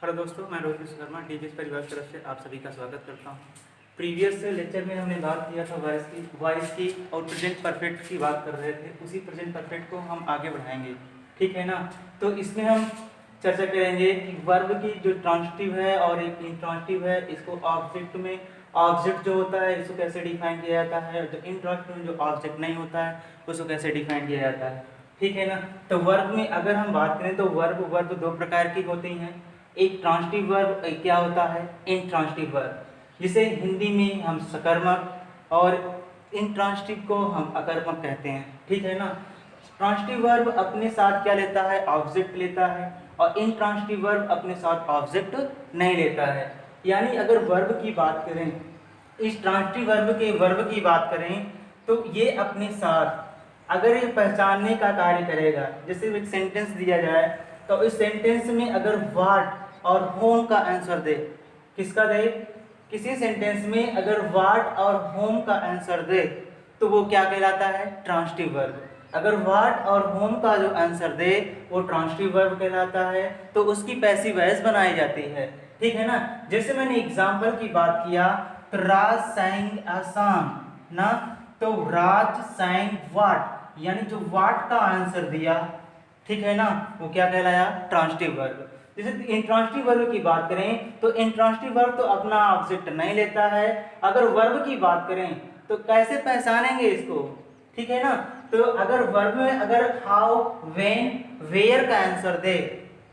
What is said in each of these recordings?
Hello दोस्तों, मैं Rohit Sharma DGS परिवार की तरफ से आप सभी का स्वागत करता हूँ। प्रीवियस लेक्चर में हमने बात किया था वॉइस की और प्रेजेंट परफेक्ट की बात कर रहे थे। उसी प्रेजेंट परफेक्ट को हम आगे बढ़ाएंगे, ठीक है ना। तो इसमें हम चर्चा करेंगे कि वर्ब की जो ट्रांजिटिव है और एक इंट्रांजिटिव है, इसको ऑब्जेक्ट में ऑब्जेक्ट जो होता है इसको कैसे डिफाइन किया जाता है, जो इंट्रांजिटिव में जो ऑब्जेक्ट नहीं होता है उसको कैसे डिफाइन किया जाता है, ठीक है ना। तो वर्ब में अगर हम बात करें तो वर्ब दो प्रकार की होती हैं। एक ट्रांजिटिव वर्ब क्या होता है, इंट्रांजिटिव वर्ब, जिसे हिंदी में हम सकर्मक और इंट्रांजिटिव को हम अकर्मक कहते हैं, ठीक है ना। ट्रांजिटिव वर्ब अपने साथ क्या लेता है, ऑब्जेक्ट लेता है, और इंट्रांजिटिव वर्ब अपने साथ ऑब्जेक्ट नहीं लेता है। यानी अगर वर्ब की बात करें, इस ट्रांजिटिव वर्ब की बात करें तो ये अपने साथ अगर ये पहचानने का कार्य करेगा, जैसे एक सेंटेंस दिया जाए तो इस सेंटेंस में अगर वाट और होम का आंसर दे, किसका दे, किसी सेंटेंस में अगर वाट और होम का आंसर दे तो वो क्या कहलाता है, ट्रांजिटिव वर्ब। अगर वाट और होम का जो आंसर दे वो ट्रांजिटिव वर्ब कहलाता है, तो उसकी पैसिव वॉइस बनाई जाती है, ठीक है ना। जैसे मैंने एग्जांपल की बात किया तो राज sang a song ना, तो राज sang वाट, यानी जो वाट का आंसर दिया, ठीक है ना, वो क्या कहलाया, ट्रांजिटिव वर्ब। जैसे इंट्रांजिटिव वर्ब की बात करें तो इंट्रांजिटिव वर्ब तो अपना ऑब्जेक्ट नहीं लेता है। अगर वर्ब की बात करें तो कैसे पहचानेंगे इसको, ठीक है ना। तो अगर वर्ब में अगर हाउ व्हेन वेयर का आंसर दे,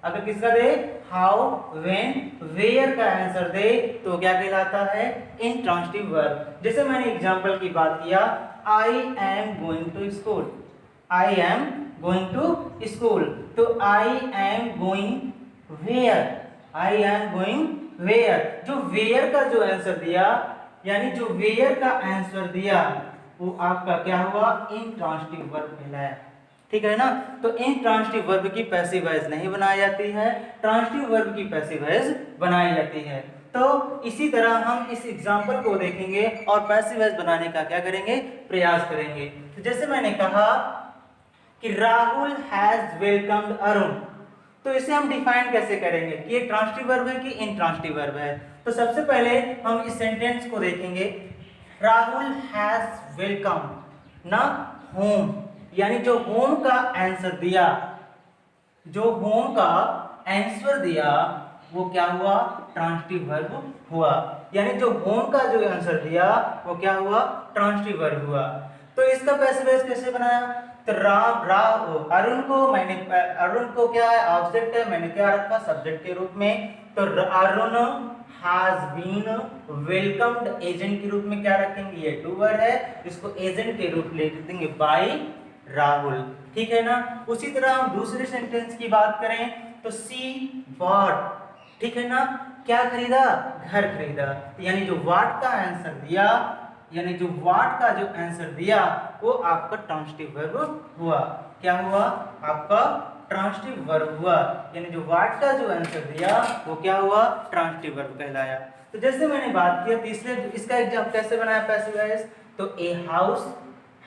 अगर किसका दे, हाउ व्हेन वेयर का आंसर दे तो क्या कहलाता है, इंट्रांजिटिव वर्ब। जैसे मैंने एग्जांपल की बात किया, I am going to school, I am going to school, तो I am going where, I am going where, जो वेयर का जो आंसर दिया, यानी जो वेयर का आंसर दिया वो आपका क्या हुआ, इंट्रांजिटिव वर्ब कहलाया, ठीक है ना। तो इंट्रांजिटिव वर्ब की पैसिव वॉइस नहीं बनाई जाती है, ट्रांजिटिव वर्ब की पैसिव वॉइस बनाई जाती है। तो इसी तरह हम इस एग्जांपल को देखेंगे और पैसिव वॉइस बनाने का क्या करेंगे, प्रयास करेंगे। तो जैसे मैंने कहा कि राहुल हैज वेलकम्ड अरुण, तो इसे हम डिफाइन कैसे करेंगे कि ये ट्रांजिटिव वर्ब है कि इंट्रांजिटिव वर्ब है। तो सबसे पहले हम इस सेंटेंस को देखेंगे, राहुल हैज वेलकम ना होम, यानी जो होम का आंसर दिया, जो होम का आंसर दिया वो क्या हुआ, ट्रांजिटिव वर्ब हुआ। यानी जो होम का जो आंसर दिया वो क्या हुआ, ट्रांजिटिव वर्ब हुआ। तो इसका पैसिव वॉइस कैसे बनाया, तो अरुण को मैंने, अरुण को क्या है, ऑब्जेक्ट है, मैंने क्या रखा, सब्जेक्ट के रूप में। तो Arun has been welcomed, agent के रूप में क्या रखेंगे, ये डूअर है, इसको एजेंट के रूप ले देंगे बाय राहुल, ठीक है ना। उसी तरह हम दूसरे सेंटेंस की बात करें तो सी बॉट, ठीक है ना, क्या खरीदा, घर खरीदा, यानी जो वाट का आंसर दिया, यानी जो वाट का जो आंसर दिया वो आपका ट्रांजिटिव वर्ब हुआ। क्या हुआ, आपका ट्रांजिटिव वर्ब हुआ, यानी जो वाट का जो आंसर दिया वो क्या हुआ, ट्रांजिटिव वर्ब कहलाया। तो जैसे मैंने बात किया तीसरे, इसका एग्जांपल कैसे बनाया पैसिव वॉइस, तो a house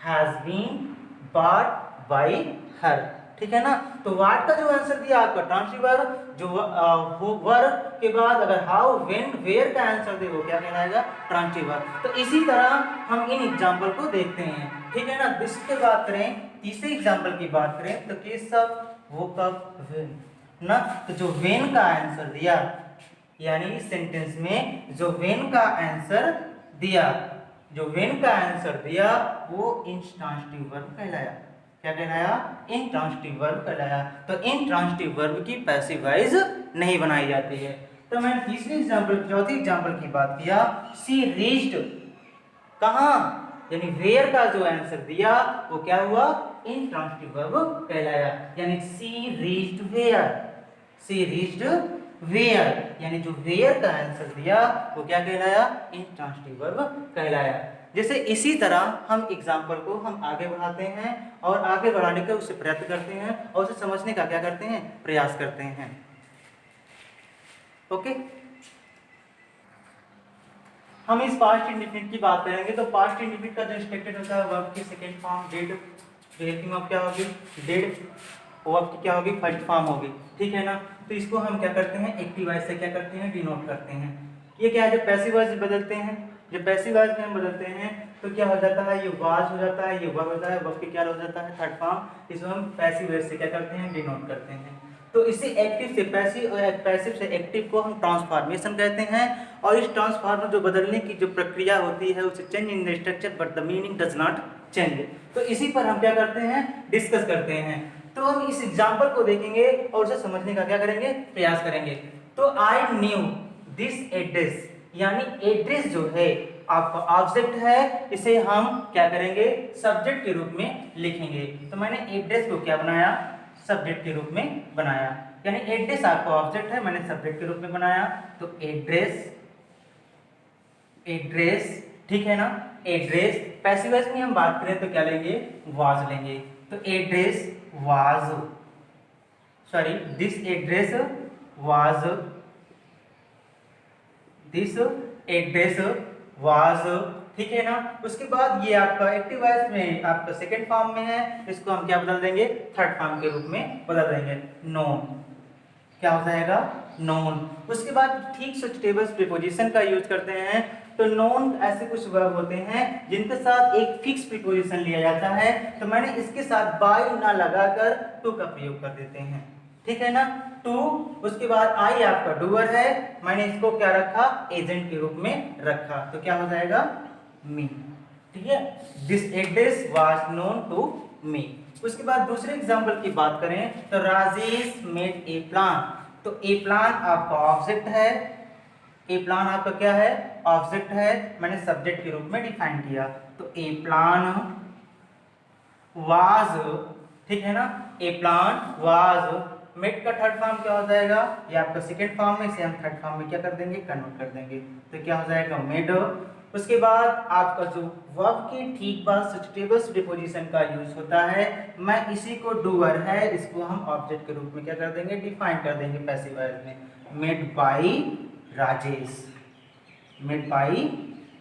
has been bought by her, ठीक है ना। तो वाट का जो आंसर दिया आपका ट्रांजिटिव वर्ब, जो वर्ब के बाद अगर हाउ व्हेन वेयर का आंसर दे वो क्या कहलाएगा, ट्रांजिटिव वर्ब। तो इसी तरह हम इन एग्जांपल को देखते हैं, ठीक है ना। इसके बात करें, तीसरे एग्जांपल की बात करें तो केशव वोक अप व्हेन ना, तो जो व्हेन का आंसर दिया, यानी इस सेंटेंस में जो व्हेन का आंसर दिया, जो व्हेन का आंसर दिया वो इंट्रांजिटिव वर्ब कहलाया। क्या कहलाया, इंट्रांजिटिव वर्ब कहलाया। तो इंट्रांजिटिव वर्ब की पैसिव वॉइस नहीं बनाई जाती है। तो मैंने तीसरे एग्जांपल, चौथे एग्जांपल की बात किया, सी रीच्ड कहां, यानी वेयर का जो आंसर दिया वो क्या हुआ, इंट्रांजिटिव वर्ब कहलाया, यानी she reached where, she reached where, यानी जो वेयर का आंसर दिया वो क्या कहलाया, इंट्रांजिटिव वर्ब कहलाया। जैसे इसी तरह हम एग्जाम्पल को हम आगे बढ़ाते हैं और आगे बढ़ाने का उससे प्रयत्न करते हैं और उसे समझने का क्या करते हैं, प्रयास करते हैं। ओके, हम इस पास्ट इंडेफिनिट की बात करेंगे। तो पास्ट इंडेफिनिट का जो स्ट्रक्चर होता है वर्ब की second form dead, helping of क्या होगी, डेड, वर्ब की क्या होगी, फर्स्ट फॉर्म होगी, ठीक है ना। तो इसको हम क्या करते हैं, एक्टिव वॉइस से क्या करते हैं, डिनोट करते हैं। ये क्या है, जब पैसिव वॉइस बदलते हैं, जब पैसिव वॉइस में हम बदलते हैं तो क्या हो जाता है, ये वाज हो जाता है, ये वर्ब होता है, वर्ब के क्या हो जाता है, थर्ड फॉर्म। इसको हम पैसिव वॉइस से क्या करते हैं, डिनोट करते हैं। तो इसे एक्टिव से पैसिव और पैसिव से एक्टिव को हम ट्रांसफॉर्मेशन कहते हैं। और इस ट्रांसफॉर्मर जो बदलने की जो प्रक्रिया होती है उसे change in the structure but the meaning does not change. तो इसी पर हम क्या करते हैं, डिस्कस करते हैं। तो हम इस एग्जांपल को देखेंगे और उसे समझने का क्या करेंगे, प्रयास करेंगे। तो आई न्यू दिस एड्रेस, यानी एड्रेस जो है आपका ऑब्जेक्ट है, इसे हम क्या करेंगे, सब्जेक्ट के रूप में लिखेंगे। तो मैंने एड्रेस को क्या बनाया, सब्जेक्ट के रूप में बनाया, यानी एड्रेस आपका ऑब्जेक्ट है, मैंने सब्जेक्ट के रूप में बनाया। तो एड्रेस, एड्रेस, ठीक है ना, एड्रेस। पैसिव वॉइस में हम बात करें तो क्या लेंगे, वाज लेंगे। तो address was, sorry this address was, this address was, ठीक है ना। उसके बाद ये आपका एक्टिव वॉइस में आपका सेकंड फॉर्म में है, इसको हम क्या बदल देंगे, थर्ड फॉर्म के रूप में बदल देंगे, नोन, क्या हो जाएगा, नोन। उसके बाद ठीक सुटेबल प्रीपोजिशन का यूज करते हैं। तो नोन ऐसे कुछ वर्ब होते हैं जिनके साथ एक फिक्स प्रीपोजिशन लिया जाता है, तो मैंने इसके साथ बाय ना लगाकर टू का प्रयोग कर देते हैं, ठीक है ना, टू। उसके बाद आई आपका डूअर है, मैंने इसको क्या रखा, एजेंट के रूप में रखा, तो क्या हो जाएगा, मी, ठीक है। This address was known to me. उसके बाद दूसरे एग्जांपल की बात करें तो राजेश मेड ए प्लान। तो ए प्लान आपका ऑब्जेक्ट है, ए प्लान आपका क्या है, ऑब्जेक्ट है, मैंने सब्जेक्ट के रूप में डिफाइन किया। तो ए प्लान वाज, ठीक है ना, ए प्लान वाज। मेड का थर्ड फॉर्म क्या हो जाएगा, ये आपका सेकंड फॉर्म है, इसे हम थर्ड फॉर्म में क्या कर देंगे, कन्वर्ट कर देंगे। तो क्या हो जाएगा, मेड। उसके बाद आपका जो वर्ब के ठीक बाद सब्स्टिट्यूटिव प्रीपोजिशन का यूज होता है, मैं इसी को डूअर है, इसको हम ऑब्जेक्ट के रूप में क्या कर देंगे, डिफाइन कर देंगे पैसिव वॉइस में। Made by Rajesh, made by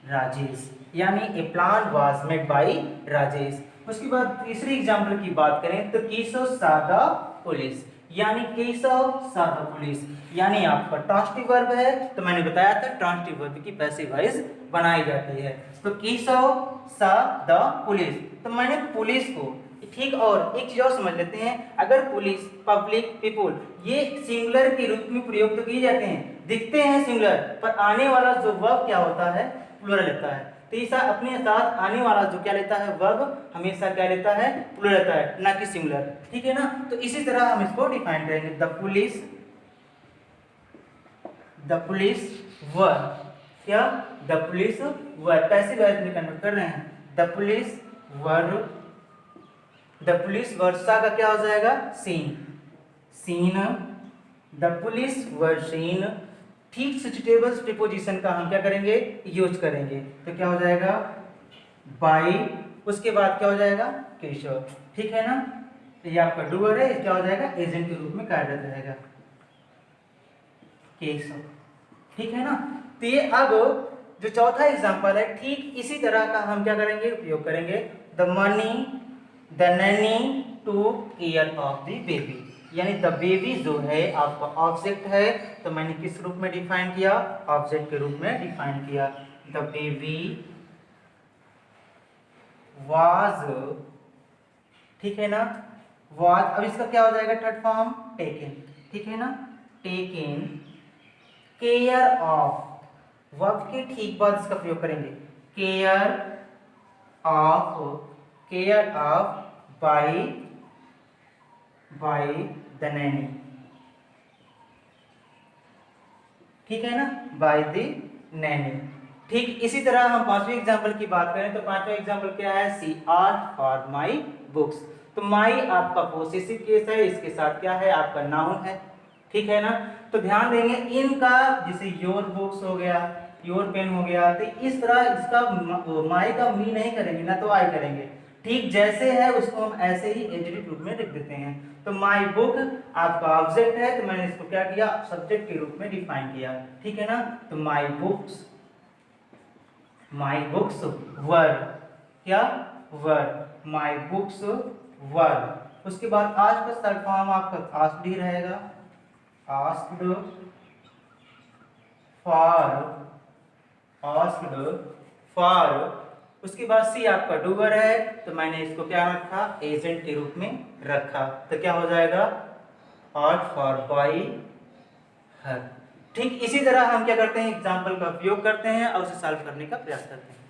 Rajesh, यानी a plan was made by Rajesh. उसके बाद तीसरी एग्जांपल की बात करें तो केशव सादा पुलिस, यानी केशव सादा पुलिस, यानी आपका ट्रांसिटिव वर्ब है, तो मैंने बताया था ट्रांसिटिव वर्ब की पैसिव वॉइस बनाई जाती है। तो केशव सादा पुलिस, तो मैंने पुलिस को, ठीक। और एक चीज और समझ लेते हैं, अगर पुलिस, पब्लिक, पीपुल ये सिंगुलर के रूप में प्रयोग तो किए जाते हैं, दिखते हैं सिंगुलर, पर आने वाला जो वर्ब क्या होता है, प्लूरल लेता है। तो ऐसा अपने साथ आने वाला जो क्या लेता है, वर्ब हमेशा क्या लेता है, प्लूरल लेता है, ना कि सिंगुलर, ठीक है ना। तो इसी तरह हम इसको डिफाइन करेंगे, the police, the police were, क्या, the police were, passive voice में कन्वर्ट कर रहे हैं, the police were, the police वर्षा का क्या हो जाएगा, seen, seen, the police were seen. ठीक सब्स्टिट्यूटिव प्रीपोजिशन का हम क्या करेंगे, यूज करेंगे। तो क्या हो जाएगा, बाय, उसके बाद क्या हो जाएगा, केशव, ठीक है ना। तो ये आपका डूअर है, क्या हो जाएगा, एजेंट के रूप में कार्यरत रहेगा, केशव, ठीक है ना। तो ये अब जो चौथा एग्जांपल है, ठीक इसी तरह का हम क्या करेंगे, उपयोग करेंगे। The money, the nanny to care of the baby, यानी द बेबी जो है आपका ऑब्जेक्ट है, तो मैंने किस रूप में डिफाइन किया, ऑब्जेक्ट के रूप में डिफाइन किया। द बेबी वाज, ठीक है ना, वाज। अब इसका क्या हो जाएगा, थर्ड फॉर्म, टेकन, ठीक है ना, टेकन केयर ऑफ, वर्ब के ठीक बाद इसका प्रयोग करेंगे, care of, care of by, by the nanny, ठीक है ना, बाय द नैनी। ठीक इसी तरह हम पांचवें एग्जांपल की बात करें तो पांचवा एग्जांपल क्या है, सी आर्ट फॉर माई बुक्स। तो माई आपका पोसेसिव केस है, इसके साथ क्या है, आपका नाउन है, ठीक है ना। तो ध्यान देंगे इनका, जैसे योर बुक्स हो गया, योर पेन हो गया, तो इस तरह इसका माई का मी नहीं करेंगे ना, तो आई करेंगे। ठीक जैसे है उसको हम ऐसे ही एडजेक्टिव रूप में लिख देते हैं। तो माई बुक आपका ऑब्जेक्ट है, तो मैंने इसको क्या किया, सब्जेक्ट के रूप में डिफाइन किया, ठीक है ना। तो माई बुक्स, माई बुक्स वर, क्या, वर, माई बुक्स वर। उसके बाद आज का शॉर्ट फॉर्म आपका आस्क्ड ही रहेगा, आस्क्ड फॉर। उसके बाद सी आपका डूबर है, तो मैंने इसको क्या रखा, एजेंट के रूप में रखा, तो क्या हो जाएगा, आस्क्ड फॉर बाय हर। ठीक इसी तरह हम क्या करते हैं, एग्जाम्पल का उपयोग करते हैं और उसे सॉल्व करने का प्रयास करते हैं।